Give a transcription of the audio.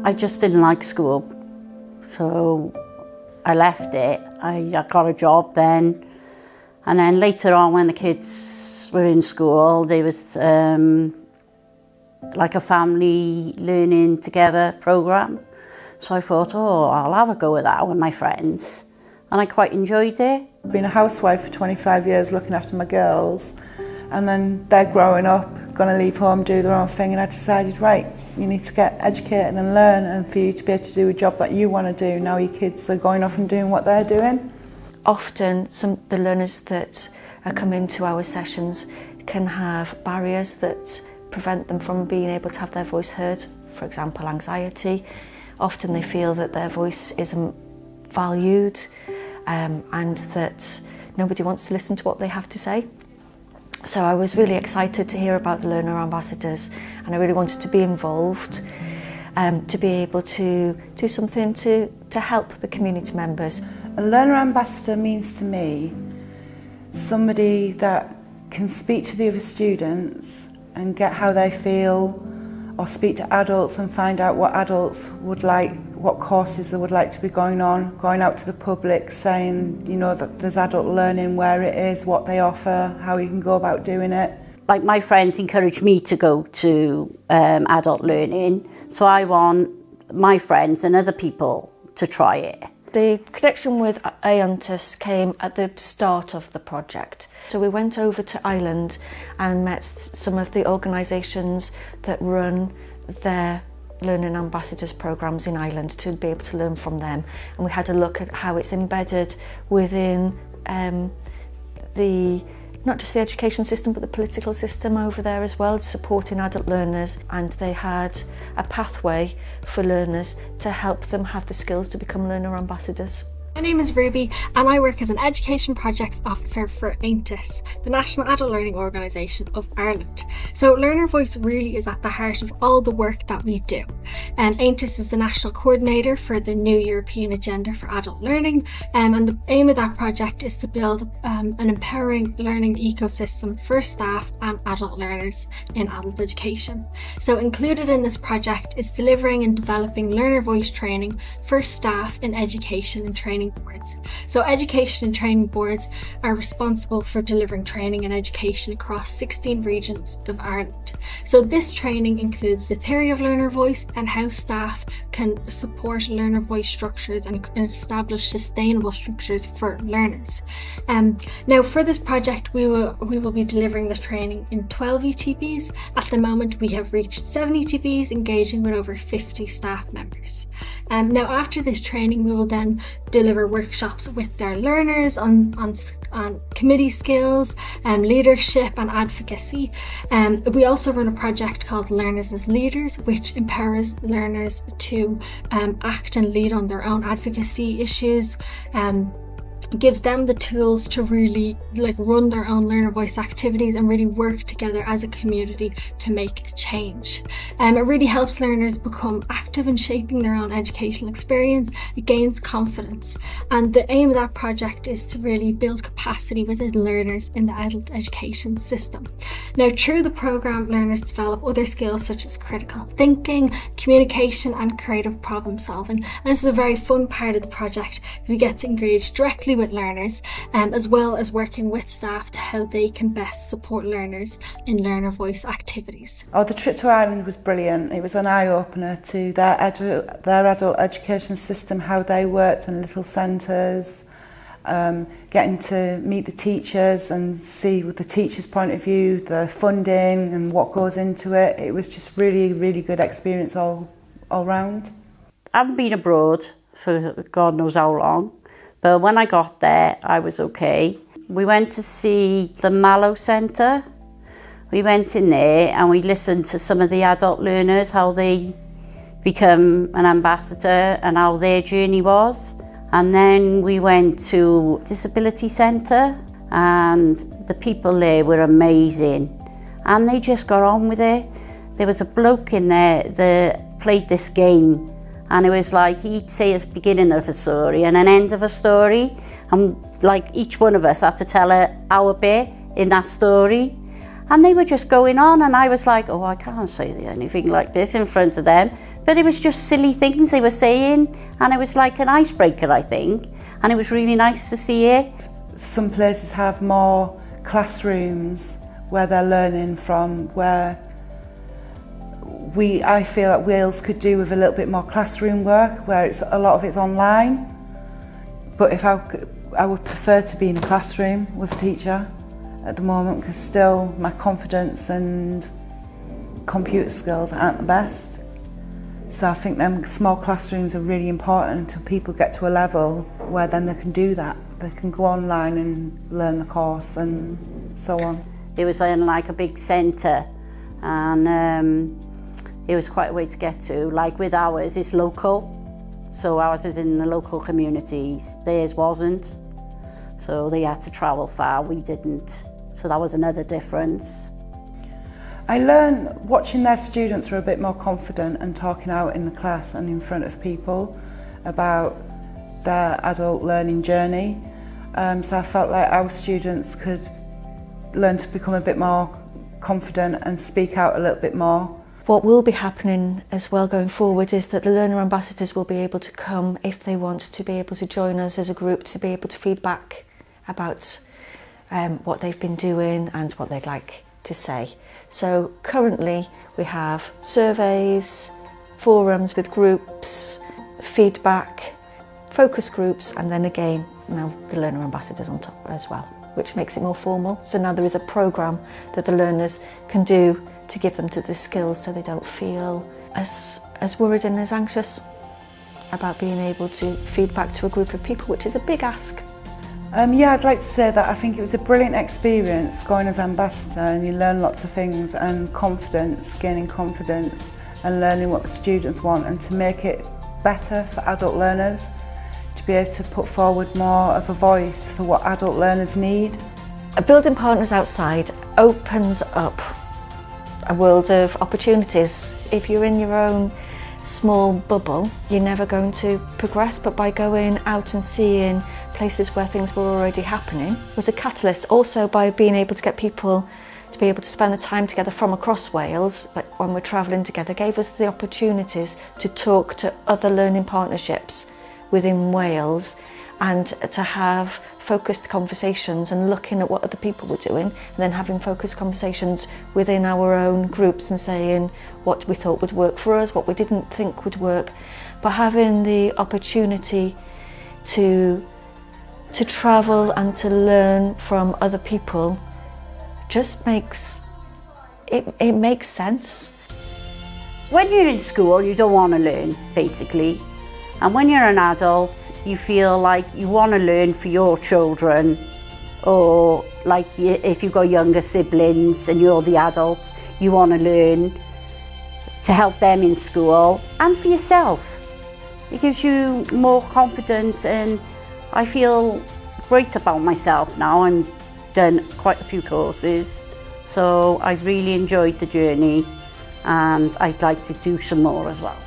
I just didn't like school, so I left it. I got a job then, and then later on when the kids were in school, there was like a family learning together programme. So I thought, oh, I'll have a go at that with my friends, and I quite enjoyed it. I've been a housewife for 25 years looking after my girls, and then they're growing up, going to leave home, do their own thing, and I decided, right, you need to get educated and learn, and for you to be able to do a job that you want to do, now your kids are going off and doing what they're doing. Often the learners that are coming to our sessions can have barriers that prevent them from being able to have their voice heard. For example, anxiety. Often they feel that their voice isn't valued and that nobody wants to listen to what they have to say. So I was really excited to hear about the Learner Ambassadors, and I really wanted to be involved, to be able to do something to help the community members. A Learner Ambassador means to me somebody that can speak to the other students and get how they feel, or speak to adults and find out what adults would like, what courses they would like to be going on, going out to the public, saying, you know, that there's adult learning, where it is, what they offer, how you can go about doing it. Like my friends encouraged me to go to adult learning, so I want my friends and other people to try it. The connection with Aontas came at the start of the project. So we went over to Ireland and met some of the organisations that run their Learning Ambassadors programmes in Ireland to be able to learn from them. And we had a look at how it's embedded within not just the education system but the political system over there as well, supporting adult learners, and they had a pathway for learners to help them have the skills to become learner ambassadors. My name is Ruby and I work as an Education Projects Officer for Aontas, the National Adult Learning Organisation of Ireland. So Learner Voice really is at the heart of all the work that we do. Aontas is the National Coordinator for the New European Agenda for Adult Learning, and the aim of that project is to build an empowering learning ecosystem for staff and adult learners in adult education. So included in this project is delivering and developing Learner Voice training for staff in education and training boards. So education and training boards are responsible for delivering training and education across 16 regions of Ireland. So this training includes the theory of learner voice and how staff can support learner voice structures and establish sustainable structures for learners. Now for this project we will be delivering this training in 12 ETBs. At the moment we have reached 7 ETBs, engaging with over 50 staff members. Now after this training we will then deliver workshops with their learners on committee skills, leadership and advocacy. We also run a project called Learners as Leaders, which empowers learners to act and lead on their own advocacy issues. Gives them the tools to really run their own learner voice activities and really work together as a community to make change. It really helps learners become active in shaping their own educational experience. It gains confidence, and the aim of that project is to really build capacity within learners in the adult education system. Now through the programme learners develop other skills such as critical thinking, communication and creative problem solving, and this is a very fun part of the project because we get to engage directly with learners, as well as working with staff to how they can best support learners in learner voice activities. Oh, the trip to Ireland was brilliant. It was an eye-opener to their adult education system, how they worked in little centres, getting to meet the teachers and see with the teachers' point of view, the funding and what goes into it. It was just really, really good experience all round. I haven't been abroad for God knows how long. But when I got there, I was okay. We went to see the Mallow Centre. We went in there and we listened to some of the adult learners, how they become an ambassador and how their journey was. And then we went to Disability Centre and the people there were amazing. And they just got on with it. There was a bloke in there that played this game. And it was like he'd say a beginning of a story and an end of a story, and like each one of us had to tell our bit in that story. And they were just going on, and I was like, oh, I can't say anything like this in front of them. But it was just silly things they were saying, and it was like an icebreaker, I think, and it was really nice to see it. Some places have more classrooms where they're learning from, where I feel that Wales could do with a little bit more classroom work, where a lot of it's online. But if I would prefer to be in a classroom with a teacher at the moment, because still my confidence and computer skills aren't the best. So I think them small classrooms are really important until people get to a level where then they can do that. They can go online and learn the course and so on. It was in like a big centre, and it was quite a way to get to. Like with ours, it's local. So ours is in the local communities, theirs wasn't. So they had to travel far, we didn't. So that was another difference. I learned watching their students were a bit more confident and talking out in the class and in front of people about their adult learning journey. So I felt like our students could learn to become a bit more confident and speak out a little bit more. What will be happening as well going forward is that the learner ambassadors will be able to come if they want to be able to join us as a group to be able to feedback about what they've been doing and what they'd like to say. So currently we have surveys, forums with groups, feedback, focus groups, and then again now the learner ambassadors on top as well, which makes it more formal. So now there is a programme that the learners can do to give them to the skills so they don't feel as worried and as anxious about being able to feed back to a group of people, which is a big ask. Yeah, I'd like to say that I think it was a brilliant experience going as ambassador, and you learn lots of things, and confidence, gaining confidence and learning what the students want, and to make it better for adult learners, to be able to put forward more of a voice for what adult learners need. Building Partners Outside opens up a world of opportunities. If you're in your own small bubble, you're never going to progress, but by going out and seeing places where things were already happening was a catalyst. Also by being able to get people to be able to spend the time together from across Wales, like when we're travelling together, gave us the opportunities to talk to other learning partnerships within Wales and to have focused conversations and looking at what other people were doing, and then having focused conversations within our own groups and saying what we thought would work for us, what we didn't think would work. But having the opportunity to travel and to learn from other people just makes it makes sense. When you're in school, you don't want to learn, basically. And when you're an adult, you feel like you want to learn for your children, or like if you've got younger siblings and you're the adult, you want to learn to help them in school and for yourself. It gives you more confidence, and I feel great about myself now. I've done quite a few courses, so I've really enjoyed the journey, and I'd like to do some more as well.